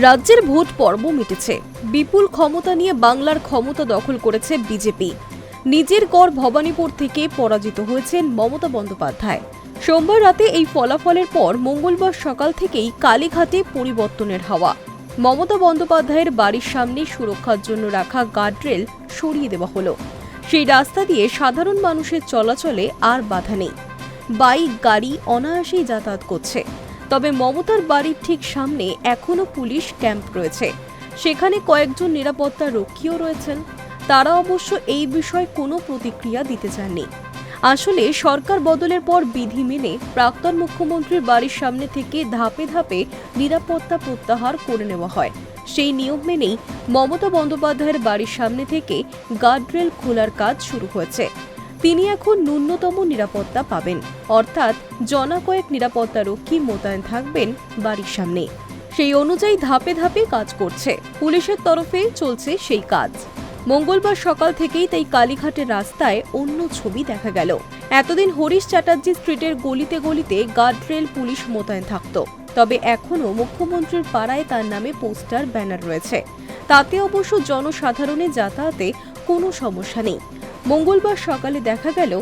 রাজ্যের ভোট পর্ব মিটেছে। বিপুল ক্ষমতা নিয়ে বাংলার ক্ষমতা দখল করেছে বিজেপি। নিজের গড় ভবানীপুর থেকে পরাজিত হয়েছেন মমতা বন্দ্যোপাধ্যায়। সোমবার রাতে এই ফলাফলের পর মঙ্গলবার সকাল থেকেই কালীঘাটে পরিবর্তনের হাওয়া। মমতা বন্দ্যোপাধ্যায়ের বাড়ির সামনে সুরক্ষার জন্য রাখা গার্ডরেল সরিয়ে দেওয়া হলো। সেই রাস্তা দিয়ে সাধারণ মানুষের চলাচলে আর বাধা নেই। বাইক, গাড়ি অনায়াসেই যাতায়াত করছে। তবে মমতার বাড়ির ঠিক সামনে এখনো পুলিশ ক্যাম্প রয়েছে। সেখানে কয়েকজন নিরাপত্তা রক্ষীও রয়েছেন। তারা অবশ্য এই বিষয়ে কোনো প্রতিক্রিয়া দিতে চাননি। আসলে সরকার বদলের পর বিধি মেনে প্রাক্তন মুখ্যমন্ত্রীর বাড়ির সামনে থেকে ধাপে ধাপে নিরাপত্তা প্রত্যাহার করে নেওয়া হয়। সেই নিয়ম মেনেই মমতা বন্দ্যোপাধ্যায়ের বাড়ির সামনে থেকে গার্ডরেল খোলার কাজ শুরু হয়েছে। তিনি এখন ন্যূনতম নিরাপত্তা পাবেন, অর্থাৎ জনাকয়েক নিরাপত্তা রক্ষী মোতায়েন থাকবেন বাড়ির সামনে। সেই অনুযায়ী ধাপে ধাপে কাজ করছে পুলিশের তরফে, চলছে সেই কাজ। মঙ্গলবার সকাল থেকেই তাই কালীঘাটের রাস্তায় অন্য ছবি দেখা গেল। এতদিন হরিশ চ্যাটার্জি স্ট্রিটের গলিতে গলিতে গার্ডরেল পুলিশ মোতায়েন থাকত, তবে এখনও মুখ্যমন্ত্রীর পাড়ায় তার নামে পোস্টার, ব্যানার রয়েছে। তাতে অবশ্য জনসাধারণের যাতায়াতে কোনো সমস্যা নেই। মঙ্গলবার সকালে দেখা গেল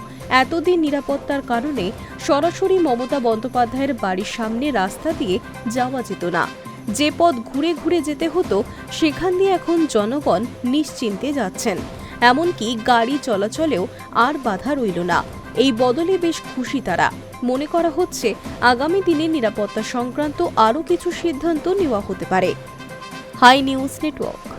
এতদিন নিরাপত্তার কারণে সরাসরি মমতা বন্দ্যোপাধ্যায়ের বাড়ির সামনে রাস্তা দিয়ে যাওয়া যেত না। যে পথ ঘুরে ঘুরে যেতে হতো সেখান দিয়ে এখন জনগণ নিশ্চিন্তে যাচ্ছেন। এমনকি গাড়ি চলাচলেও আর বাধা রইল না। এই বদলে বেশ খুশি তারা। মনে করা হচ্ছে আগামী দিনে নিরাপত্তা সংক্রান্ত আরও কিছু সিদ্ধান্ত নেওয়া হতে পারে। Hi news network.